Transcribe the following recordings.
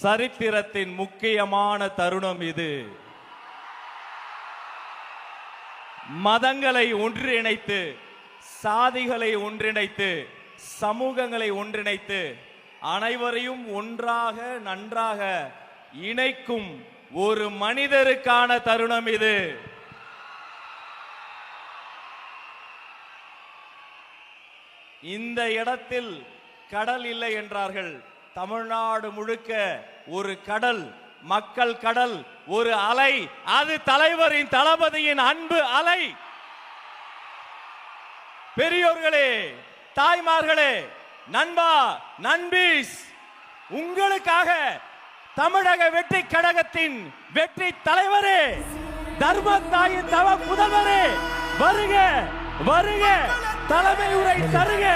சரித்திரத்தின் முக்கியமான தருணம் இது. மதங்களை ஒன்றிணைத்து, சாதிகளை ஒன்றிணைத்து, சமூகங்களை ஒன்றிணைத்து, அனைவரையும் ஒன்றாக நன்றாக இணைக்கும் ஒரு மனிதருக்கான தருணம் இது. இந்த இடத்தில் கடல் இல்லை என்றார்கள். தமிழ்நாடு முழுக்க ஒரு கடல், மக்கள் கடல், ஒரு அலை. அது தலைவரின், தளபதியின் அன்பு அலை. பெரியோர்களே, தாய்மார்களே, நண்பா, நண்பீஸ், உங்களுக்காக தமிழக வெற்றி கழகத்தின் வெற்றி தலைவரே, தர்மத்தாயின் தவ புதல்வரே, வருக வருக, தலைமை உரை தருக.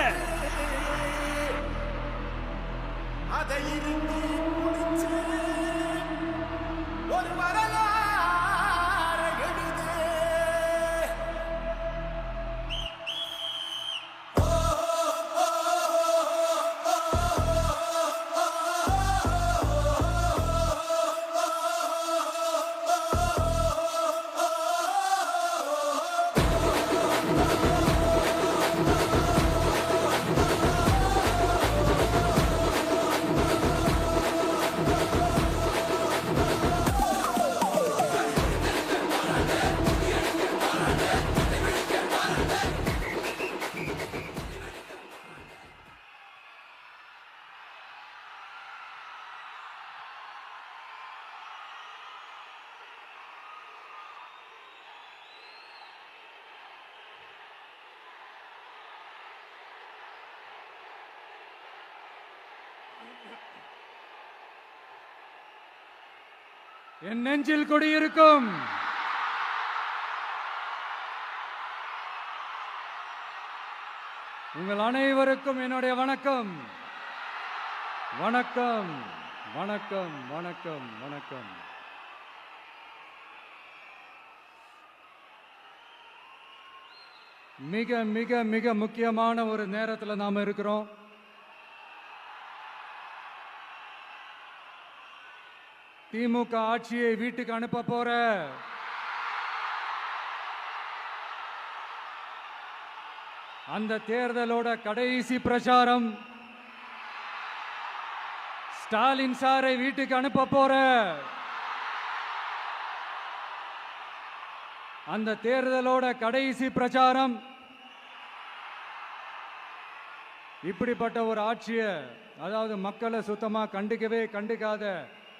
அதை ஒரு வரலாறு எழுது. என் நெஞ்சில் குடியிருக்கும் உங்கள் அனைவருக்கும் என்னுடைய வணக்கம். வணக்கம் வணக்கம் வணக்கம் வணக்கம். மிக மிக மிக முக்கியமான ஒரு நேரத்தில் நாம இருக்கிறோம். திமுக ஆட்சியை வீட்டுக்கு அனுப்ப போற அந்த தேர்தலோட கடைசி பிரச்சாரம், ஸ்டாலின் சாரை வீட்டுக்கு அனுப்ப போற அந்த தேர்தலோட கடைசி பிரச்சாரம், இப்படிப்பட்ட ஒரு ஆட்சியை, அதாவது மக்களை சுத்தமா கண்டுக்காத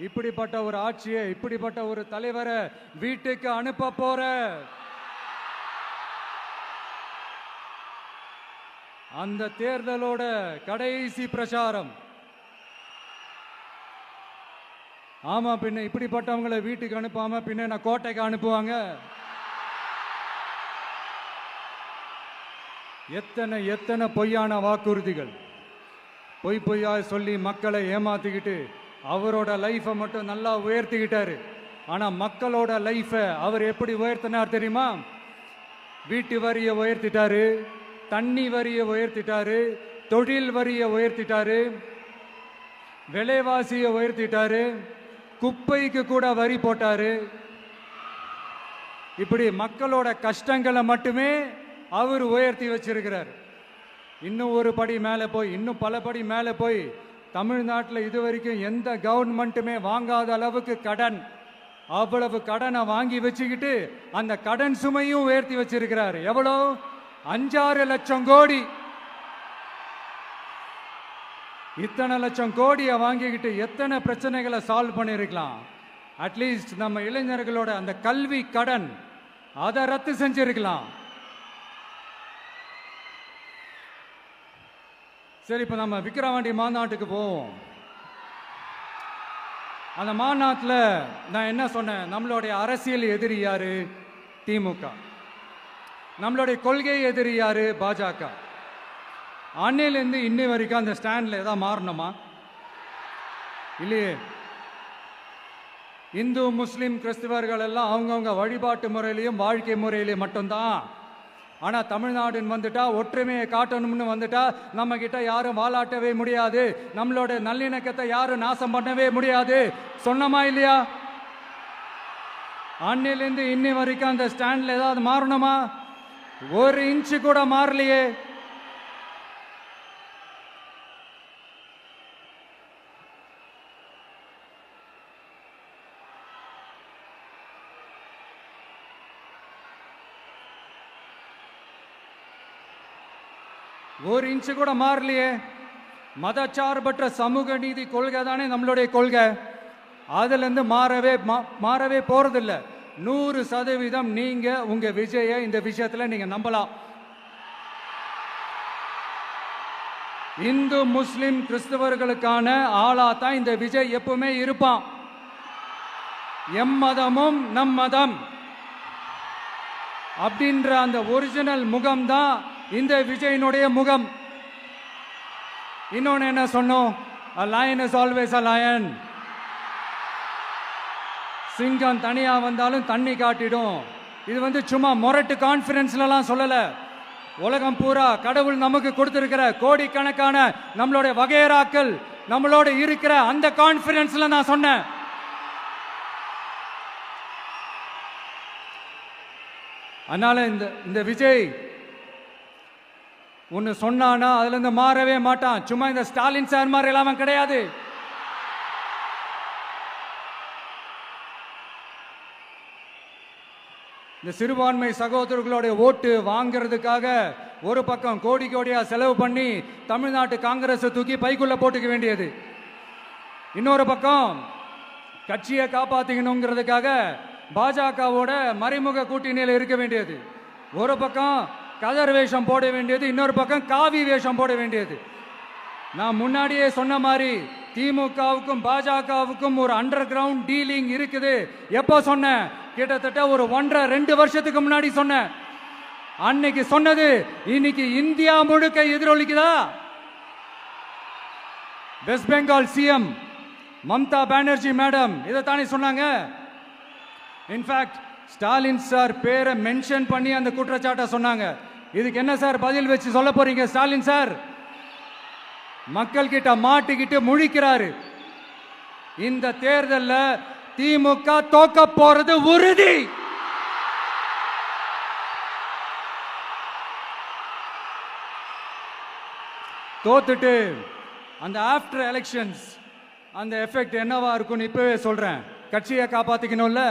இப்படிப்பட்ட ஒரு ஆட்சியை, இப்படிப்பட்ட ஒரு தலைவரை வீட்டுக்கு அனுப்ப போற அந்த தேர்தலோட கடைசி பிரச்சாரம். ஆமா, பின்ன இப்படிப்பட்டவங்களை வீட்டுக்கு அனுப்பாம பின்ன நான் கோட்டைக்கு அனுப்புவாங்க? எத்தனை எத்தனை பொய்யான வாக்குறுதிகள், பொய்யா சொல்லி மக்களை ஏமாத்திக்கிட்டு அவரோட லைஃபை மட்டும் நல்லா உயர்த்திக்கிட்டாரு. ஆனா மக்களோட லைஃபை அவர் எப்படி உயர்த்தினார் தெரியுமா? வீட்டு வரியை உயர்த்திட்டாரு, தண்ணி வரியை உயர்த்திட்டாரு, தொழில் வரியை உயர்த்திட்டாரு, விலைவாசியை உயர்த்திட்டாரு, குப்பைக்கு கூட வரி போட்டாரு. இப்படி மக்களோட கஷ்டங்களை மட்டுமே அவர் உயர்த்தி வச்சிருக்கிறார். இன்னும் ஒரு படி மேலே போய், இன்னும் பல படி மேலே போய், தமிழ்நாட்டில் இதுவரைக்கும் எந்த கவர்மெண்ட்டுமே வாங்காத அளவுக்கு கடன், அவ்வளவு கடனை வாங்கி வச்சுக்கிட்டு அந்த கடன் சுமையும் உயர்த்தி வச்சிருக்கிறார். எவ்வளோ? 5-6 லட்சம் கோடி. இத்தனை லட்சம் கோடியை வாங்கிக்கிட்டு எத்தனை பிரச்சனைகளை சால்வ் பண்ணிருக்கலாம். அட்லீஸ்ட் நம்ம இளைஞர்களோட அந்த கல்வி கடன் அதை ரத்து செஞ்சிருக்கலாம். சரி, இப்போ நம்ம விக்கிரவாண்டி மாநாட்டுக்கு போவோம். அந்த மாநாட்டில் நான் என்ன சொன்னேன்? நம்மளுடைய அரசியல் எதிரி யாரு? திமுக. நம்மளுடைய கொள்கை எதிரி யாரு? பாஜக. அன்னையிலேருந்து இன்னை வரைக்கும் அந்த ஸ்டாண்டில் ஏதாவது மாறணுமா? இல்லையே. இந்து, முஸ்லீம், கிறிஸ்தவர்கள் எல்லாம் அவங்கவுங்க வழிபாட்டு முறையிலையும் வாழ்க்கை முறையிலையும் மட்டும்தான் ஆனா தமிழ்நாடுன்னு வந்துட்டா ஒற்றுமையை காட்டணும்னு வந்துட்டா நம்ம கிட்ட யாரும் வாலாட்டவே முடியாது, நம்மளோட நல்லிணக்கத்தை யாரும் நாசம் பண்ணவே முடியாது. சொன்னமா இல்லையா? அன்னிலிருந்து இன்னி வரைக்கும் அந்த ஸ்டாண்ட்ல ஏதாவது மாறணுமா? ஒரு இன்ச்சு கூட மாறலையே. ஒரு இன்ச்சு கூட மாறலையே. மதச்சார்பற்ற சமூக நீதி கொள்கை தானே நம்மளுடைய கொள்கை. அதுல இருந்து மாறவே போறதில்ல. 100% நீங்க உங்க விஜய இந்த விஷயத்துல நீங்க நம்பலாம். இந்து முஸ்லிம் கிறிஸ்தவர்களுக்கான ஆளா தான் இந்த விஜய் எப்பவுமே இருப்பான். எம்மதமும் நம் மதம் அப்படின்ற அந்த ஒரிஜினல் முகம் தான் இந்த விஜயினுடைய முகம். இன்னொன்னு என்ன சொன்னோம்? A lion is always a lion. சிங்கம் தனியா வந்தாலும் தண்ணி காட்டிடும். இது சும்மா மொரட்டு கான்ஃபரன்ஸ்லாம் சொல்லல. உலகம் பூரா கடவுள் நமக்கு கொடுத்திருக்கிற கோடிக்கணக்கான நம்மளுடைய வகையராக்கள் நம்மளோட இருக்கிற அந்த கான்ஃபரன்ஸ்ல நான் சொன்னேன். அதனால இந்த விஜய் ஒன்னு சொன்னானா அதுல இருந்து மாறவே மாட்டான். சும்மா இந்த ஸ்டாலின் சார் மாதிரி எல்லாம் கிடையாது. இந்த சிறுபான்மை சகோதரர்களுடைய ஓட்டு வாங்கிறதுக்காக ஒரு பக்கம் கோடி கோடியா செலவு பண்ணி தமிழ்நாட்டு காங்கிரஸ் தூக்கி பைக்குள்ள போட்டுக்க வேண்டியது, இன்னொரு பக்கம் கட்சியை காப்பாத்திக்கணுங்கிறதுக்காக பாஜகவோட மறைமுக கூட்டணியில் இருக்க வேண்டியது, ஒரு பக்கம் கதர் வேஷம் போட வேண்டியது, இன்னொரு பக்கம் காவி வேஷம் போட வேண்டியது. நான் முன்னாடியே சொன்ன மாதிரி திமுகவுக்கும் பாஜகவுக்கும் ஒரு அண்டர் கிரவுண்ட் டீலிங் இருக்குது. எப்போ சொன்னேன்? கிட்டத்தட்ட ஒரு 1.5-2 வருஷத்துக்கு முன்னாடி சொன்னேன். அன்னைக்கு சொன்னது இன்னைக்கு இந்தியா முழுக்க எதிரொலிக்குதா? வெஸ்ட் பெங்கால் சிஎம் மம்தா பானர்ஜி மேடம் இதைத்தானே சொன்னாங்க. இன்ஃபேக்ட் ஸ்டாலின் சார் பேரை மென்ஷன் பண்ணி அந்த குற்றச்சாட்டை சொன்னாங்க. இதுக்கு என்ன சார் பதில் வச்சு சொல்ல போறீங்க? ஸ்டாலின் சார் மக்கள் கிட்ட மாட்டிக்கிட்டு முழிக்கிறாரு. இந்த தேர்தலில் திமுக தோக்க போறது உறுதி. தோத்துட்டு அந்த ஆஃப்டர் எலெக்ஷன்ஸ் அந்த எஃபெக்ட் என்னவா இருக்கும்னு இப்பவே சொல்றேன். கட்சியை காப்பாத்திக்கணும்ல,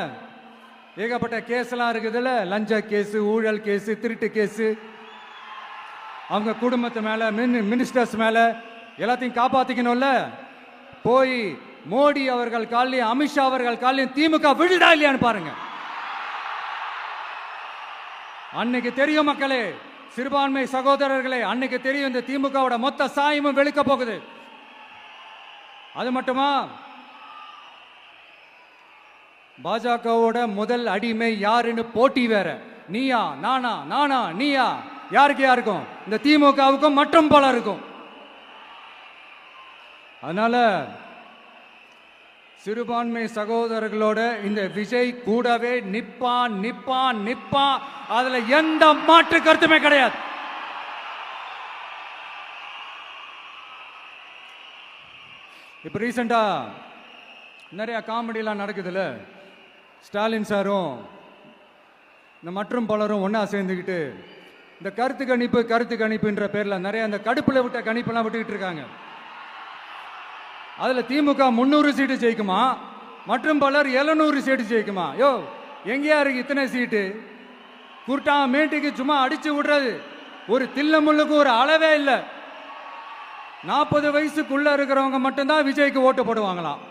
ஏகப்பட்ட கேஸ்லாம் இருக்குதுல்ல, லஞ்ச கேஸ், ஊழல் கேஸ், திருட்டு கேஸ், அவங்க குடும்பத்து மேல, மினிஸ்டர்ஸ் மேல எல்லாத்தையும் காப்பாத்திக்கணும்ல. போய் மோடி அவர்கள் காலையும் அமித்ஷா அவர்கள் காலையும் திமுக விழுதா இல்லையான்னு பாருங்க. அன்னைக்கு தெரியும் மக்களே, சிறுபான்மை சகோதரர்களே, அன்னைக்கு தெரியும் இந்த திமுகவோட மொத்த சாயமும் வெளுக்க போகுது. அது மட்டுமா, பாஜகவோட முதல் அடிமை யாருன்னு போட்டி வேற. நீயா நானா, நானா நீயா, யாருக்கு யாருக்கும், இந்த திமுகவுக்கும் மற்றும் பல இருக்கும். அதனால சிறுபான்மை சகோதரர்களோட இந்த விஜய் கூடவே நிப்பான் நிப்பான் நிப்பான். அதுல எந்த மாற்று கருத்துமே கிடையாது. இப்ப ரீசெண்டா நிறைய காமெடிலாம் நடக்குதுல்ல. ஸ்டாலின் சாரும் இந்த மற்றும் பலரும் ஒன்னா சேர்ந்துக்கிட்டு இந்த கருத்து கணிப்புன்ற பேர்ல நிறைய அந்த கடுப்புல விட்ட கணிப்பெல்லாம் விட்டுக்கிட்டு இருக்காங்க. அதுல திமுக 300 சீட்டு ஜெயிக்குமா, மற்றும் பலர் 700 சீட்டு ஜெயிக்குமா? யோ எங்கேயா இருக்கு இத்தனை சீட்டு? குர்ட்டா மேட்டுக்கு சும்மா அடிச்சு விடுறது. ஒரு தில்லமுள்ளுக்கு ஒரு அளவே இல்லை. 40 வயசுக்குள்ள இருக்கிறவங்க மட்டும்தான் விஜய்க்கு ஓட்டு போடுவாங்களாம்.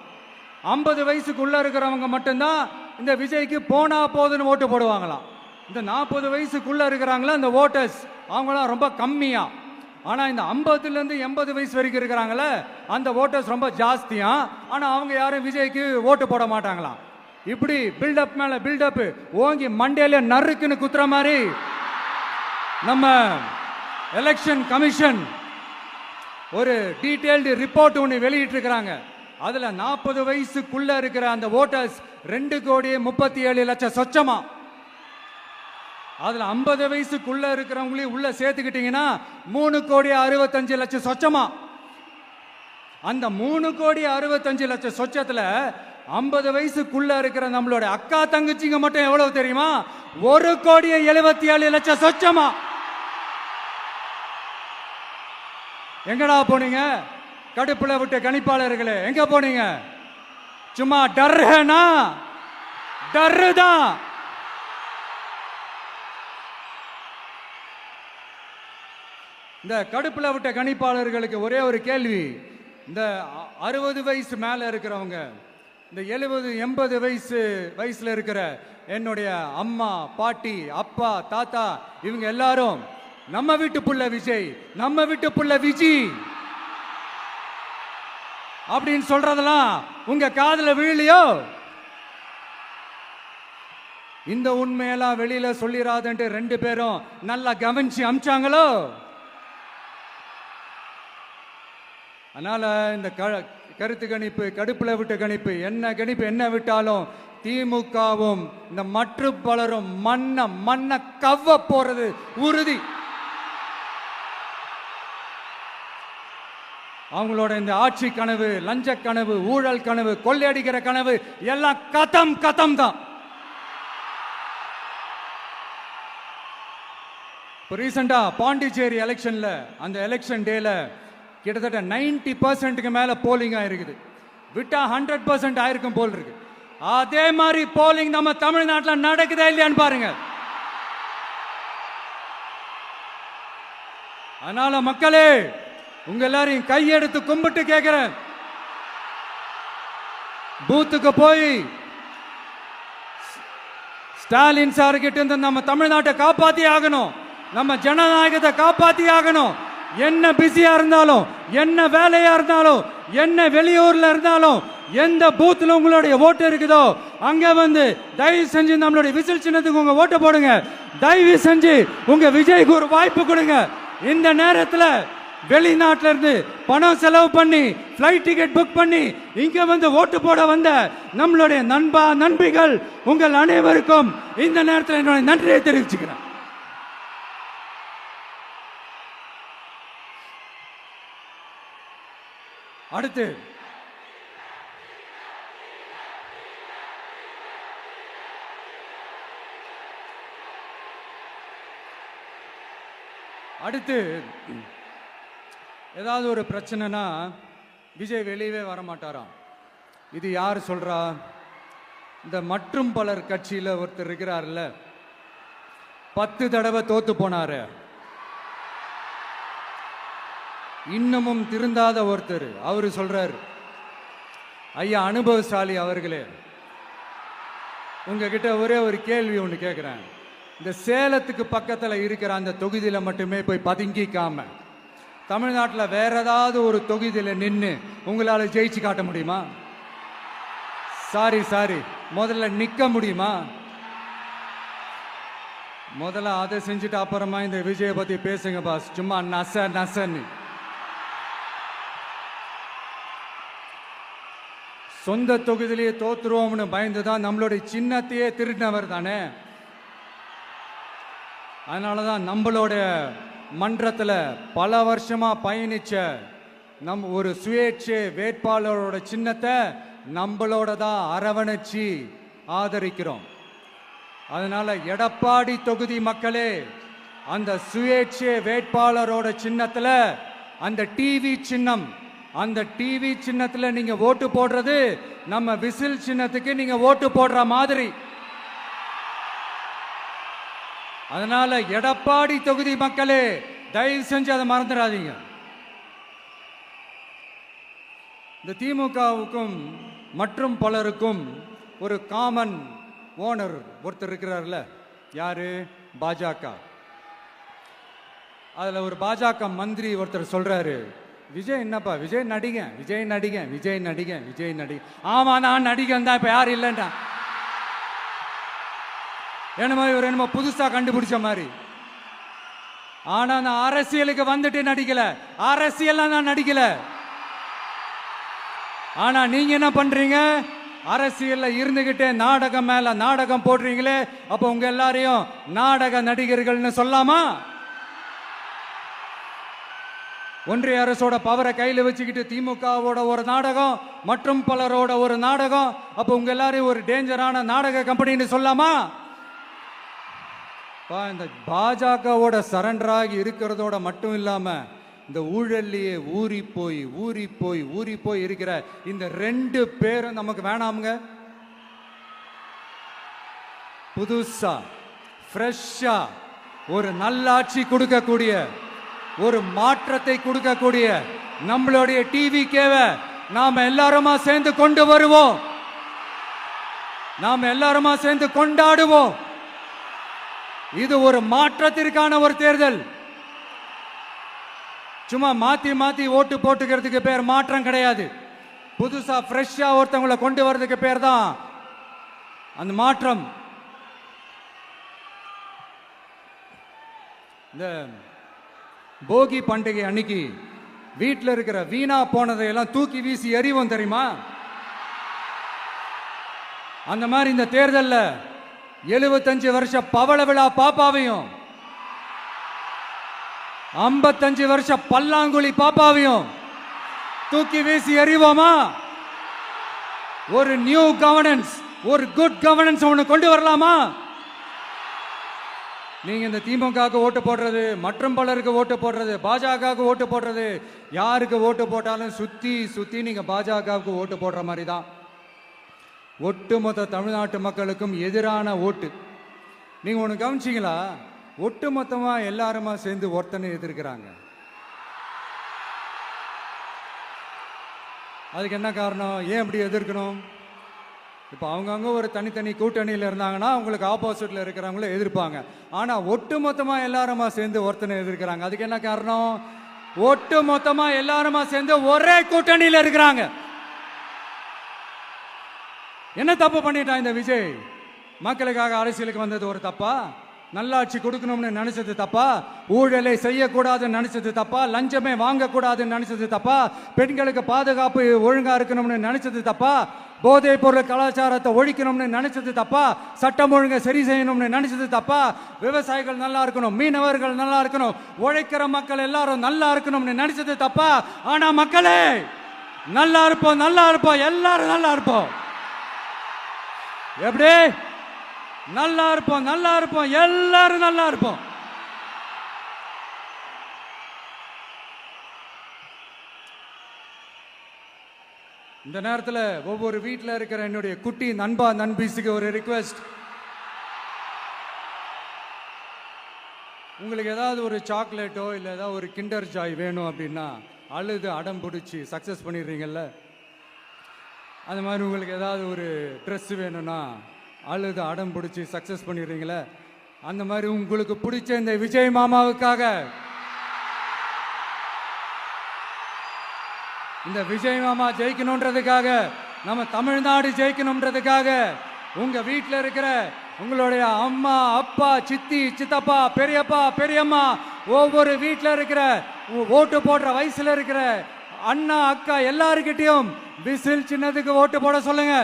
50 வயசுக்குள்ள இருக்கிறவங்க மட்டும்தான் இந்த விஜய்க்கு போனா போதுன்னு ஓட்டு போடுவாங்களாம். இந்த 40 வயசுக்குள்ள இருக்கிறாங்களா இந்த ஓட்டர்ஸ், அவங்களாம் ரொம்ப கம்மியா. ஆனா இந்த 50ல இருந்து 80 வயசு வரைக்கும் இருக்கிறாங்களே அந்த ஓட்டர்ஸ் ரொம்ப ஜாஸ்தியா. ஆனா அவங்க யாரும் விஜய்க்கு ஓட்டு போட மாட்டாங்களாம். இப்படி பில்டப் மேல பில்டப் ஓங்கி மண்டேல நறுக்குன்னு குத்துற மாதிரி நம்ம எலெக்ஷன் கமிஷன் ஒரு டீடைல்டு ரிப்போர்ட் ஒன்று வெளியிட்டு இருக்கிறாங்க. அதுல 40 வயசுக்குள்ள இருக்கிற அந்த ஓட்டர்ஸ் 2,37,00,000 சொச்சமா. அதுல 50 வயசுக்குள்ள இருக்கிறவங்களையும் உள்ள சேர்த்துக்கிட்டீங்கன்னா 3,65,00,000 சொச்சமா. அந்த 3,65,00,000 சொச்சத்துல 50 வயசுக்குள்ள இருக்கிற நம்மளோட அக்கா தங்கச்சிங்க மட்டும் எவ்வளவு தெரியுமா? 1,77,00,000 சொச்சமா. எங்கடா போனீங்க கடுப்புல விட்ட கணிப்பாளர்களே? எங்க போனீங்க? சும்மா டர்னா டர்தான். இந்த கடுப்புல விட்ட கணிப்பாளர்களுக்கு ஒரே ஒரு கேள்வி. இந்த 60 வயசு மேல இருக்கிறவங்க, இந்த 70 80 வயசுல இருக்கிற என்னுடைய அம்மா பாட்டி அப்பா தாத்தா இவங்க எல்லாரும் நம்ம வீட்டு புள்ள விஜய், நம்ம வீட்டு புள்ள விஜி அப்படின்னு சொல்றதெல்லாம் உங்க காதுல விழலையோ? இந்த உண்மையெல்லாம் வெளியில சொல்லிராதன்ட்டு 2 பேரும் நல்லா கவனிச்சு அமிச்சாங்களோ? அதனால இந்த கருத்து கணிப்பு, கடுப்புல விட்ட கணிப்பு, என்ன விட்டாலும் திமுகவும் இந்த மற்ற பலரும் மண்ண கவ்வ போறது உறுதி. அவங்களோட இந்த ஆட்சி கனவு, லஞ்ச கனவு, ஊழல் கனவு, கொள்ளையடிக்கிற கனவு எல்லாம் கதம் தான். இப்போ ரீசெண்டா பாண்டிச்சேரி எலெக்ஷன்ல, அந்த எலெக்ஷன் டேல கிட்டத்தட்ட 90% மேல போலிங் ஆயிருக்குது. விட்டா 100% ஆயிருக்கும் போல் இருக்கு. அதே மாதிரி போலிங் நம்ம தமிழ்நாட்டில் நடக்குதா இல்லையான்னு பாருங்க. அதனால மக்களே, உங்க எல்லாரையும் கையெடுத்து கும்பிட்டு கேட்கிறேன், பூத்துக்கு போய் ஸ்டாலின் சார் கிட்ட இருந்து நம்ம தமிழ்நாட்டை காப்பாத்தி ஆகணும், நம்ம ஜனநாயகத்தை காப்பாத்தி ஆகணும். என்ன பிஸியா இருந்தாலும், என்ன வேலையா இருந்தாலும், என்ன வெளியூர்ல இருந்தாலும், எந்த பூத்துல உங்களுடைய ஓட்டு இருக்குதோ அங்க வந்து தயவு செஞ்சு நம்மளுடைய விசில் சின்னத்துக்கு உங்க ஓட்டு போடுங்க. தயவு செஞ்சு உங்க விஜய்க்கு ஒரு வாய்ப்பு கொடுங்க. இந்த நேரத்தில் வெளிநாட்டில இருந்து பணம் செலவு பண்ணி ஃப்ளைட் டிக்கெட் புக் பண்ணி இங்க வந்து ஓட்டு போட வந்த நம்மளுடைய நண்பிகள் உங்கள் அனைவருக்கும் இந்த நேரத்தில் என்னுடைய நன்றியை தெரிவிச்சுக்கிறேன். அடுத்து ஏதாவது ஒரு பிரச்சனைனா விஜய் வெளியவே வரமாட்டாராம். இது யார் சொல்றா? இந்த மற்றும் பலர் கட்சியில் ஒருத்தர் இருக்கிறார்ல, 10 தடவை தோத்து போனாரு, இன்னமும் திருந்தாத ஒருத்தர், அவரு சொல்றாரு, ஐயா அனுபவசாலி அவர்களே, உங்ககிட்ட ஒரே ஒரு கேள்வி ஒன்று கேட்குறேன். இந்த சேலத்துக்கு பக்கத்தில் இருக்கிற அந்த தொகுதியில மட்டுமே போய் பதுங்கிக்காம தமிழ்நாட்டில் வேற ஏதாவது ஒரு தொகுதியில் நின்று உங்களால் ஜெயிச்சு காட்ட முடியுமா? சாரி முதல்ல நிக்க முடியுமா? முதல்ல அதை செஞ்சுட்டு அப்புறமா இந்த விஜயை பத்தி பேசுங்க பாஸ். சும்மா நசன்னு சொந்த தொகுதியிலேயே தோத்துருவோம்னு பயந்துதான் நம்மளுடைய சின்னத்தையே திருடினவர் தானே. அதனாலதான் நம்மளோட மன்றத்தில் பல வருஷமா பயணிச்ச நம் ஒரு சுயேட்சை வேட்பாளரோட சின்னத்தை நம்மளோட தான் அரவணைச்சி ஆதரிக்கிறோம். அதனால எடப்பாடி தொகுதி மக்களே, அந்த சுயேட்சை வேட்பாளரோட சின்னத்துல அந்த டிவி சின்னம், அந்த டிவி சின்னத்துல நீங்க ஓட்டு போடுறது நம்ம விசில் சின்னத்துக்கு நீங்க ஓட்டு போடுற மாதிரி. அதனால எடப்பாடி தொகுதி மக்களே, தயவு செஞ்சு அதை மறந்துடாதீங்க. இந்த திமுகவுக்கும் மற்றும் பலருக்கும் ஒரு காமன் ஓனர் ஒருத்தர் இருக்கிறார்ல, யாரு? பாஜக. அதுல ஒரு பாஜக மந்திரி ஒருத்தர் சொல்றாரு, விஜய் என்னப்பா விஜய் நடிகன். ஆமா நான் நடிகன் தான், இப்ப யாரும் இல்லைண்டா. என்னமோ இவர் என்னமோ புதுசா கண்டுபிடிச்ச மாதிரி. ஆனா நான் அரசியலுக்கு வந்துட்டு நடிக்கல, அரசியல் நான் நடிக்கல. ஆனா நீங்க என்ன பண்றீங்க? அரசியல்ல இருந்துகிட்டே நாடகம் மேல நாடகம் போடுறீங்களே, அப்ப உங்க எல்லாரையும் நாடக நடிகர்கள்னு சொல்லாமா? ஒன்றிய அரசோட பவரை கையில வச்சுக்கிட்டு திமுகவோட ஒரு நாடகம் மற்றும் பலரோட ஒரு நாடகம், அப்ப உங்க எல்லாரையும் ஒரு டேஞ்சரான நாடக கம்பெனின்னு சொல்லாமா? இந்த பாஜகவோட சரண்டர் ஆகி இருக்கிறதோட மட்டும் இல்லாம இந்த ஊழல்லையே ஊறி போய் இருக்கிற இந்த 2 பேரும் நமக்கு வேணாமுங்க. புதுசா ஃப்ரெஷ்ஷா ஒரு நல்லாட்சி கொடுக்கக்கூடிய, ஒரு மாற்றத்தை கொடுக்கக்கூடிய நம்மளுடைய டிவிகேவை நாம எல்லாருமா சேர்ந்து கொண்டு வருவோம். நாம எல்லாருமா சேர்ந்து கொண்டாடுவோம். இது ஒரு மாற்றத்திற்கான ஒரு தேர்தல். சும்மா மாத்தி ஓட்டு போட்டுக்கிறதுக்கு பேர் மாற்றம் கிடையாது. புதுசா ஃப்ரெஷ்ஷா ஒருத்தவங்களை கொண்டு வர்றதுக்கு பேர் தான் அந்த மாற்றம். இந்த போகி பண்டிகை அன்னைக்கு வீட்டில் இருக்கிற வீணா போனதையெல்லாம் தூக்கி வீசி எறிவோம் தெரியுமா? அந்த மாதிரி இந்த தேர்தலில் 75 வருஷ பவள விழா பாப்பாவையும் 55 வருஷ பல்லாங்குழி பாப்பாவையும் தூக்கி வீசி எறிவோமா? ஒரு நியூ கவர்னன்ஸ், ஒரு குட் கவர்னன்ஸ் ஒன்று கொண்டு வரலாமா? நீங்க இந்த திமுக ஓட்டு போடுறது, மற்றும் பலருக்கு ஓட்டு போடுறது, பாஜக ஓட்டு போடுறது, யாருக்கு ஓட்டு போட்டாலும் சுத்தி நீங்க பாஜகவுக்கு ஓட்டு போடுற மாதிரி தான். ஒட்டுமொத்த தமிழ்நாட்டு மக்களுக்கும் எதிரான ஓட்டு. நீங்க ஒன்று கவனிச்சிங்களா? ஒட்டுமொத்தமா எல்லாருமா சேர்ந்து ஒருத்தனை எதிர்க்கிறாங்க. அதுக்கு என்ன காரணம்? ஏன் அப்படி எதிர்க்கணும்? இப்போ அவங்கவுங்க ஒரு தனித்தனி கூட்டணியில் இருந்தாங்கன்னா அவங்களுக்கு ஆப்போசிட்ல இருக்கிறவங்கள எதிர்ப்பாங்க. ஆனா ஒட்டுமொத்தமா எல்லாருமா சேர்ந்து ஒருத்தனை எதிர்க்கிறாங்க. அதுக்கு என்ன காரணம்? ஒட்டுமொத்தமா எல்லாருமா சேர்ந்து ஒரே கூட்டணியில் இருக்கிறாங்க. என்ன தப்பு பண்ணிட்டான் இந்த விஜய்? மக்களுக்காக அரசியலுக்கு வந்தது ஒரு தப்பா? நல்லாட்சி கொடுக்கணும்னு நினைச்சது தப்பா? ஊழலை செய்யக்கூடாதுன்னு நினைச்சது தப்பா? லஞ்சமே வாங்கக்கூடாதுன்னு நினைச்சது தப்பா? பெண்களுக்கு பாதுகாப்பு ஒழுங்கா இருக்கணும்னு நினைச்சது தப்பா? போதைப் பொருள் கலாச்சாரத்தை ஒழிக்கணும்னு நினைச்சது தப்பா? சட்டம் ஒழுங்கை சரி செய்யணும்னு நினைச்சது தப்பா? விவசாயிகள் நல்லா இருக்கணும், மீனவர்கள் நல்லா இருக்கணும், உழைக்கிற மக்கள் எல்லாரும் நல்லா இருக்கணும்னு நினைச்சது தப்பா? ஆனா மக்களே நல்லா இருப்போம், எல்லாரும் நல்லா இருப்போம். எப்படி நல்லா இருப்போம், எல்லாரும் நல்லா இருப்போம். இந்த நேரத்தில் ஒவ்வொரு வீட்டில் இருக்கிற என்னுடைய குட்டி நண்பா நண்பீஸுக்கு ஒரு ரிக்வெஸ்ட். உங்களுக்கு ஏதாவது ஒரு சாக்லேட்டோ இல்லை ஏதாவது ஒரு கிண்டர் ஜாய் வேணும் அப்படின்னா அழுது அடம் பிடிச்சி சக்ஸஸ் பண்ணிடுறீங்கல்ல, அந்த மாதிரி உங்களுக்கு ஏதாவது ஒரு ட்ரெஸ் வேணும்னா அழுது அடம் பிடிச்சி சக்ஸஸ் பண்ணிடுறீங்களே, அந்த மாதிரி உங்களுக்கு பிடிச்ச இந்த விஜய் மாமாவுக்காக, இந்த விஜய் மாமா ஜெயிக்கணுன்றதுக்காக, நம்ம தமிழ்நாடு ஜெயிக்கணுன்றதுக்காக உங்க வீட்டில் இருக்கிற உங்களுடைய அம்மா, அப்பா, சித்தி, சித்தப்பா, பெரியப்பா, பெரியம்மா, ஒவ்வொரு வீட்டில் இருக்கிற ஓட்டு போடுற வயசுல இருக்கிற அண்ணா, அக்கா எல்லாருக்கிட்டையும் விசில் சின்னதுக்கு ஓட்டு போட சொல்லுங்க.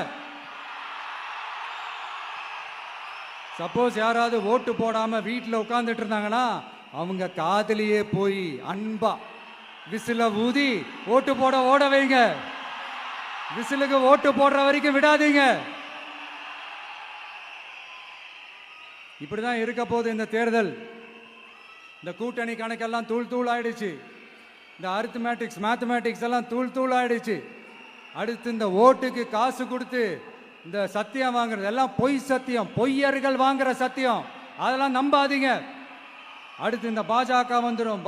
சப்போஸ் யாராவது ஓட்டு போடாம வீட்டில் உட்கார்ந்துட்டு இருந்தாங்கன்னா அவங்க காதலியே போய் அன்பா விசில ஊதி ஓட்டு போட ஓட வைங்க. விசிலுக்கு ஓட்டு போடுற வரைக்கும் விடாதீங்க. இப்படிதான் இருக்க போது இந்த தேர்தல். இந்த கூட்டணி கணக்கெல்லாம் தூள் ஆயிடுச்சு. இந்த அரித்மேட்டிக்ஸ், மேத்தமேட்டிக்ஸ் எல்லாம் தூள் ஆயிடுச்சு. அடுத்து இந்த ஓட்டுக்கு காசு கொடுத்து இந்த சத்தியம் வாங்குறது எல்லாம் பொய் சத்தியம், பொய்யர்கள் வாங்குற சத்தியம், அதெல்லாம் நம்பாதீங்க. அடுத்து இந்த பாஜக வந்துடும்,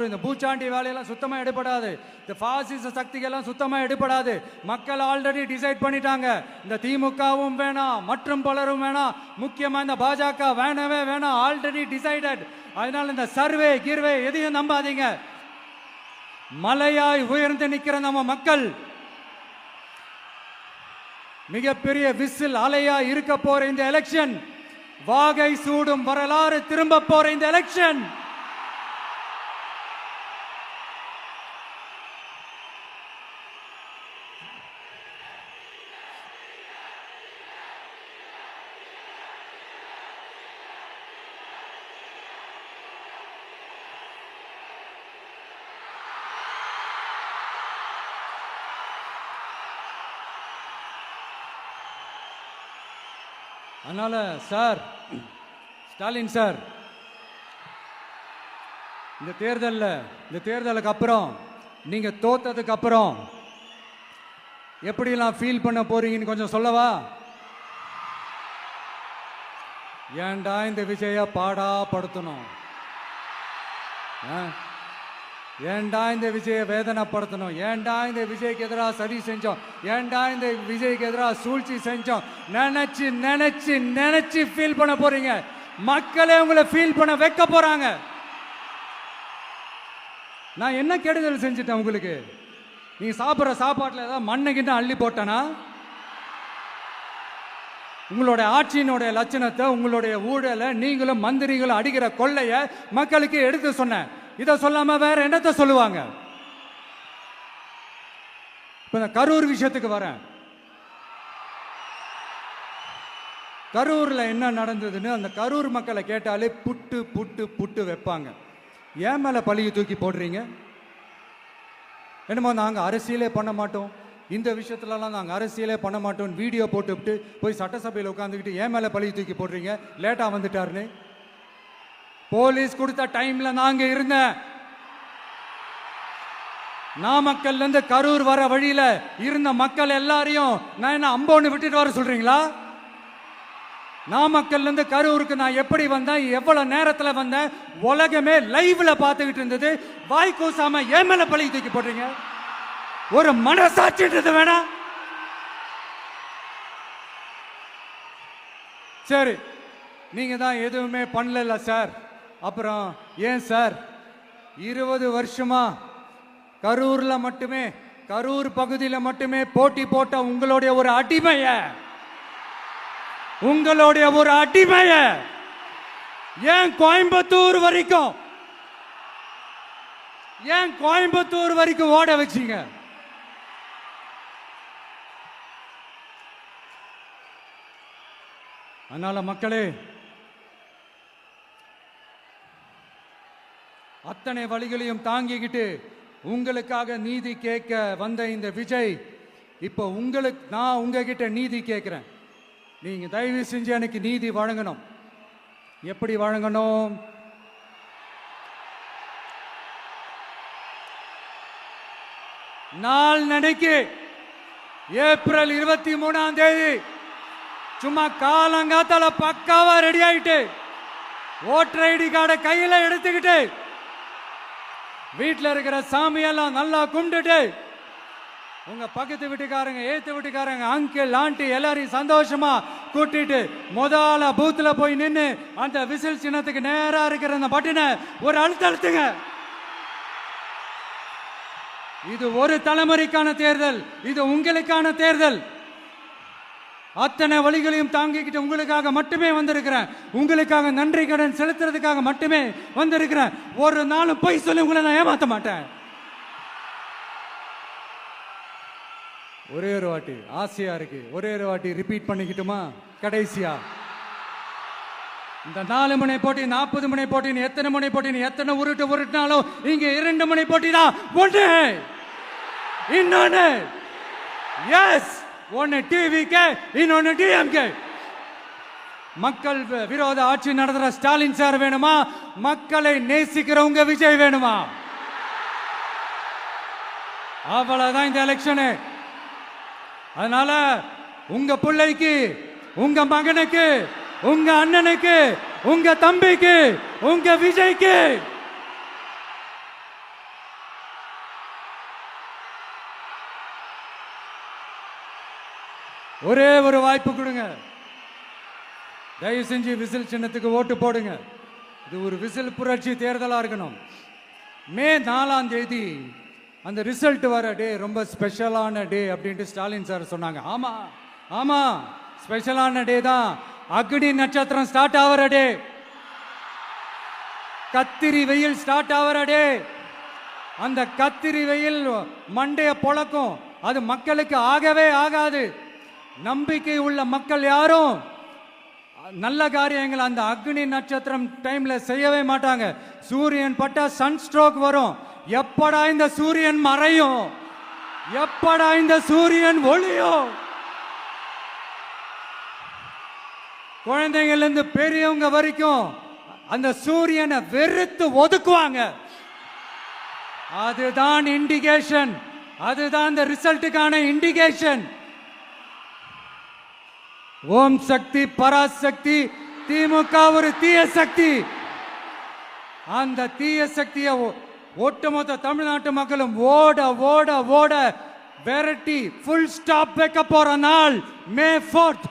இந்த பூச்சாண்டி வேலையெல்லாம் சுத்தமா எடுபடாது. இந்த பாசிச சக்திகள்லாம் சுத்தமா எடுபடாது. மக்கள் ஆல்ரெடி டிசைட் பண்ணிட்டாங்க. இந்த திமுகவும் வேணாம், மற்றும் பலரும் வேணாம், முக்கியமா இந்த பாஜக வேணவே வேணாம், ஆல்ரெடி டிசைடட். அதனால இந்த சர்வே கிர்வே எதையும் நம்பாதீங்க. மலையாய் உயர்ந்து நிக்கிற நம்ம மக்கள் மிகப்பெரிய விசில் அலையா இருக்க போற இந்த எலெக்ஷன், வாகை சூடும் வரலாறு திரும்ப போற இந்த எலெக்ஷன், அதனால சார், ஸ்டாலின் சார், இந்த தேர்தலுக்கு அப்புறம் நீங்க தோத்ததுக்கு அப்புறம் எப்படிலாம் ஃபீல் பண்ண போறீங்கன்னு கொஞ்சம் சொல்லவா? ஏன்டா இந்த விஜய பாடா படுத்தணும், ஏன்டா இந்த விஜய வேதனைப்படுத்தணும், ஏன்டா இந்த விஜய்க்கு எதிராக சதி செஞ்சோம், ஏன்டா இந்த விஜய்க்கு எதிராக சூழ்ச்சி செஞ்சோம் நினைச்சு நினைச்சு நினைச்சு ஃபீல் பண்ண போறீங்க. மக்களே உங்களை ஃபீல் பண்ண வைக்க போறாங்க. நான் என்ன கெடுதல் செஞ்சுட்டேன் உங்களுக்கு? நீங்க சாப்பிட்ற சாப்பாட்டில் ஏதாவது மண்ணுகிட்ட அள்ளி போட்டனா? உங்களுடைய ஆட்சியினுடைய லட்சணத்தை, உங்களுடைய ஊழலை, நீங்களும் மந்திரிகளும் அடிக்கிற கொள்ளைய மக்களுக்கு எடுத்து சொன்னேன். இதை சொல்லாம வேற என்னத்தை சொல்லுவாங்க? இப்ப இந்த கரூர் விஷயத்துக்கு வரேன். கரூர்ல என்ன நடந்ததுன்னு அந்த கரூர் மக்களை கேட்டாலே புட்டு புட்டு புட்டு வைப்பாங்க. ஏன் மேல பழியை தூக்கி போடுறீங்க? என்னமோ நாங்க அரசியலே பண்ண மாட்டோம், இந்த விஷயத்துலலாம் நாங்கள் அரசியலே பண்ண மாட்டோம் வீடியோ போட்டுவிட்டு போய் சட்டசபையில் உட்காந்துக்கிட்டு ஏன் மேலே பழி தூக்கி போடுறீங்க? லேட்டாக வந்துட்டாருன்னு போலீஸ் கொடுத்த டைம்ல நாங்க இருந்தேன். நாமக்கல்லேருந்து கரூர் வர வழியில இருந்த மக்கள் எல்லாரையும் நான் என்ன அம்போன்னு விட்டுட்டு வர சொல்றீங்களா? நாமக்கல்லேருந்து கரூருக்கு நான் எப்படி வந்தேன், எவ்வளவு நேரத்தில் வந்தேன், உலகமே லைவ்ல பார்த்துக்கிட்டு இருந்தது. வாய் கூசாம ஏன் மேல பழி தூக்கி போடுறீங்க? ஒரு மனசாட்சின்றது வேணா? சரி, நீங்க தான் எதுவுமே பண்ணல சார். அப்புறம் ஏன் சார் 20 வருஷமா கரூர்ல மட்டுமே, கரூர் பகுதியில் மட்டுமே போட்டி போட்ட உங்களுடைய ஒரு அடிமைய ஏன் கோயம்புத்தூர் வரைக்கும் ஓட வச்சீங்க? அதனால மக்களே, அத்தனை வழிகளையும் தாங்கிக்கிட்டு உங்களுக்காக நீதி கேட்க வந்த இந்த விஜய், இப்போ நான் உங்ககிட்ட நீதி கேட்கிறேன். நீங்க தயவு செஞ்சு எனக்கு நீதி வழங்கணும். எப்படி வழங்கணும்? நாள் நடைக்கு ஏப்ரல் 23ஆம் தேதி சும்மா காலங்காத்தால பக்காவா ரெடி ஆயிட்டு ஓட்டர் ஐடி கார்டை கையில எடுத்துக்கிட்டு வீட்டில் இருக்கிற சாமியெல்லாம் நல்லா கும்பிட்டுட்டு உங்க பக்கத்து வீட்டுக்காரங்க, ஏத்து வீட்டுக்காரங்க, அங்கிள் ஆண்டி எல்லாரையும் சந்தோஷமா கூட்டிட்டு முதல்ல பூத்துல போய் நின்று அந்த விசில் சின்னத்துக்கு நேரா இருக்கிற அந்த பட்டனை ஒரு அழுத்துங்க. இது ஒரு தலைமுறைக்கான தேர்தல், இது உங்களுக்கான தேர்தல். அத்தனை வழிகளையும் தாங்கிக்கிட்டு உங்களுக்காக மட்டுமே வந்திருக்கிறேன். உங்களுக்காக நன்றி கடன் செலுத்துறதுக்காக மட்டுமே வந்திருக்கிறேன். ஒரு நாளும் பொய் சொல்லி உங்களை நான் ஏமாத்த மாட்டேன். ஒரே ஒரு வாட்டி ஆசையா இருக்கு, ஒரே ஒரு வாட்டி ரிப்பீட் பண்ணிக்கிட்டுமா? கடைசியா இந்த 4 முனை போட்டி, 40 முனை போட்டின்னு எத்தனை முனை போட்டின்னு எத்தனை உருட்டினாலும் இங்க 2 முனை போட்டி தான். ஒன்று இன்னொன்னு எஸ், ஒன்னு டிவிகே, இன்னொன்னு டிஎம்கே. மக்கள் விரோத ஆட்சி நடத்துற ஸ்டாலின் சார் வேணுமா? மக்களை நேசிக்கிறவங்க விஜய் வேணுமா? அவ்வளவுதான் இந்த எலெக்ஷனு. அதனால உங்க பிள்ளைக்கு, உங்க மகனுக்கு, உங்க அண்ணனுக்கு, உங்க தம்பிக்கு, உங்க விஜய்க்கு ஒரே ஒரு வாய்ப்பு கொடுங்க. தயவு செஞ்சு விசில் சின்னத்துக்கு ஓட்டு போடுங்க. இது ஒரு விசில் புரட்சி தேர்தலா இருக்கணும். மே 4ஆம் தேதி அந்த ரிசல்ட் வர டே ரொம்ப ஸ்பெஷலான டே அப்படின்ட்டு ஸ்டாலின் சார் சொன்னாங்க. ஆமா ஆமா, ஸ்பெஷலான டே தான். அக்னி நட்சத்திரம் ஸ்டார்ட் ஆகிற டே, கத்திரி வெயில் ஸ்டார்ட் ஆகிற டே. அந்த கத்திரி வெயில் மண்டைய பொழக்கும். அது மக்களுக்கு ஆகவே ஆகாது. நம்பிக்கை உள்ள மக்கள் யாரும் நல்ல காரியங்கள் அந்த அக்னி நட்சத்திரம் டைம்ல செய்யவே மாட்டாங்க. சூரியன் பட்டா சன் ஸ்ட்ரோக் வரும். எப்படா இந்த சூரியன் மறையும், எப்படா இந்த சூரியன் ஒளியும்? குழந்தைங்கள்ல இருந்து பெரியவங்க வரைக்கும் அந்த சூரியனை வெறுத்து ஒதுக்குவாங்க. அதுதான் இண்டிகேஷன், அதுதான் இந்த ரிசல்ட்டுக்கான இண்டிகேஷன். ஓம் சக்தி பராசக்தி, திமுக ஒரு தீய சக்தி. அந்த தீய சக்தியை ஒட்டுமொத்த தமிழ்நாட்டு மக்களும் ஓட ஓட ஓட விரட்டி ஃபுல் ஸ்டாப் வைக்க போற நாள் மே 4th.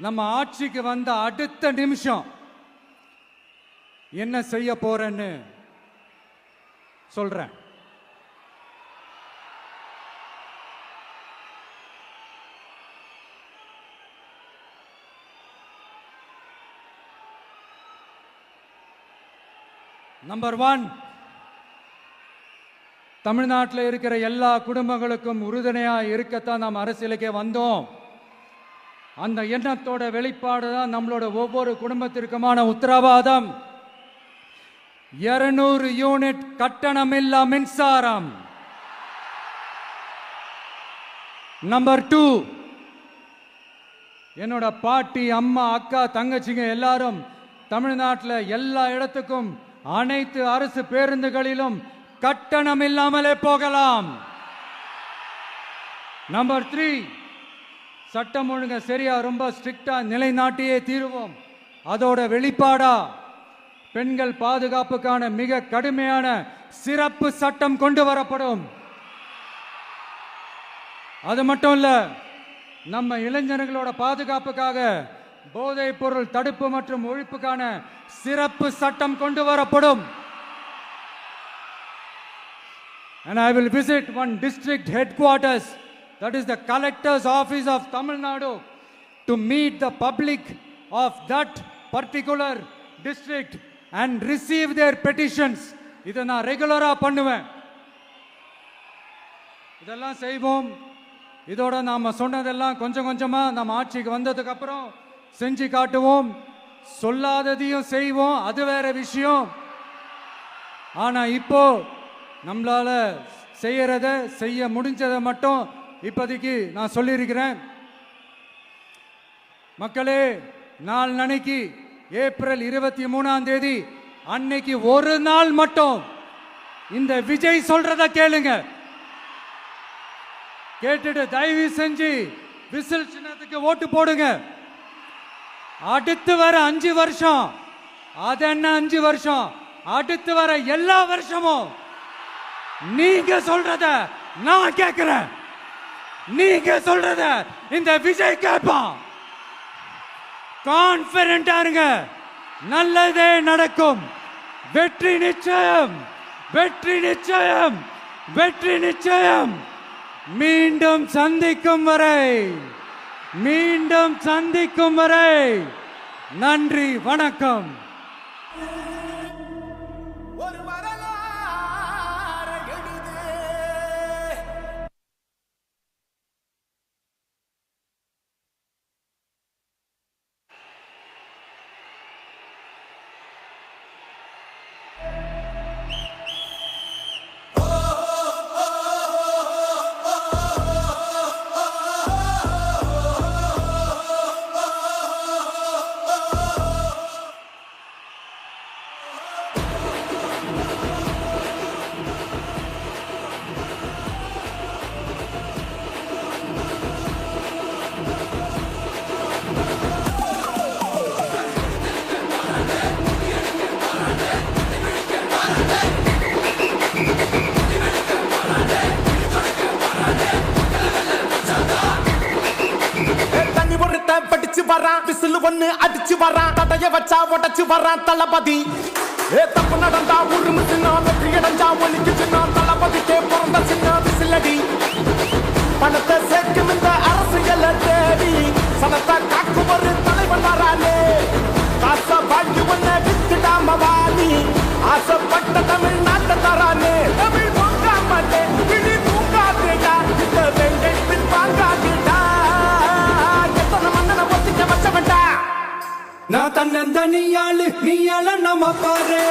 நம்ம ஆட்சிக்கு வந்த அடுத்த நிமிஷம் என்ன செய்ய போறேன்னு சொல்றேன். நம்பர் 1, தமிழ்நாட்டில் இருக்கிற எல்லா குடும்பங்களுக்கும் உறுதுணையா இருக்கத்தான் நாம் அரசியலுக்கே வந்தோம். அந்த எண்ணத்தோட வெளிப்பாடு தான் நம்மளோட ஒவ்வொரு குடும்பத்திற்குமான உத்தரவாதம். 200 யூனிட் கட்டணமில்லா மின்சாரம். நம்பர் 2, என்னோட பாட்டி, அம்மா, அக்கா, தங்கச்சிங்க எல்லாரும் தமிழ்நாட்டில் எல்லா இடத்துக்கும் அனைத்து அரசு பேருந்துகளிலும் கட்டணம் இல்லாமலே போகலாம். நம்பர் 3, சட்டம் ஒழுங்க சரியா ரொம்ப ஸ்ட்ரிக்டா நிலைநாட்டியே தீருவோம். அதோட வெளிப்பாடா பெண்கள் பாதுகாப்புக்கான மிக கடுமையான சிறப்பு சட்டம் கொண்டு வரப்படும். அது மட்டும் இல்ல, நம்ம இளைஞர்களோட பாதுகாப்புக்காக போதைப் பொருள் தடுப்பு மற்றும் ஒழிப்புக்கான சிறப்பு சட்டம் கொண்டு வரப்படும். And I will visit one district headquarters, that is the collector's office of Tamil Nadu, to meet the public of that particular district and receive their petitions. இதை நான் ரெகுலரா பண்ணுவேன். இதெல்லாம் செய்வோம். இதோட நாம சொன்னதெல்லாம் கொஞ்சம் கொஞ்சமா நம்ம ஆட்சிக்கு வந்ததுக்கு அப்புறம் செஞ்சு காட்டுவோம். சொல்லாததையும் செய்வோம், அது வேற விஷயம். ஆனா இப்போ நம்மளால செய்ய முடிஞ்சதை மட்டும் இப்போதைக்கு நான் சொல்லியிருக்கிறேன். மக்களே, நாளைக்கு ஏப்ரல் 23ஆம் தேதி அன்னைக்கு ஒரு நாள் மட்டும் இந்த விஜய் சொல்றத கேளுங்க. கேட்டுட்டு தயவு செஞ்சு விசில் சின்னத்துக்கு ஓட்டு போடுங்க. அடுத்து வர 5 வருஷம், அது என்ன 5 வருஷம், அடுத்து வர எல்லா வருஷமும் நீங்க சொல்றத நான் கேட்கிறேன், நீங்க சொல்றத இந்த விஜய் கேட்பான். கான்பிடண்டா இருங்க, நல்லதே நடக்கும். வெற்றி நிச்சயம், வெற்றி நிச்சயம், வெற்றி நிச்சயம். மீண்டும் சந்திக்கும் வரை, மீண்டும் சந்திக்கும் வரை நன்றி, வணக்கம். விசில் ஒண்ணு அடிச்சு வரான், தடைய வச்சா உடச்சு வரான் தளபதி. தப்பு நடந்தா உருமு சின்ன, வெற்றி அடைஞ்சா ஒலிக்கு சின்ன, தளபதிக்கே பிறந்த சின்ன விசிலடி. பணத்தை சேர்க்கும் இந்த அரசியல தேடி சனத்தை காக்கும் ஒரு தலைவன் வரானே. காச வாழ்க்கை ஒண்ணு வித்துடாம வாணி, ஆசைப்பட்ட தமிழ்நாட்டை தரானே. தமிழ் பொங்காமலே கிளி பூங்காதேடா, இந்த வெங்கை பின்பாங்காதேடா. நான் தன்னந்தனியாளு, நீ நம்ம பாரு.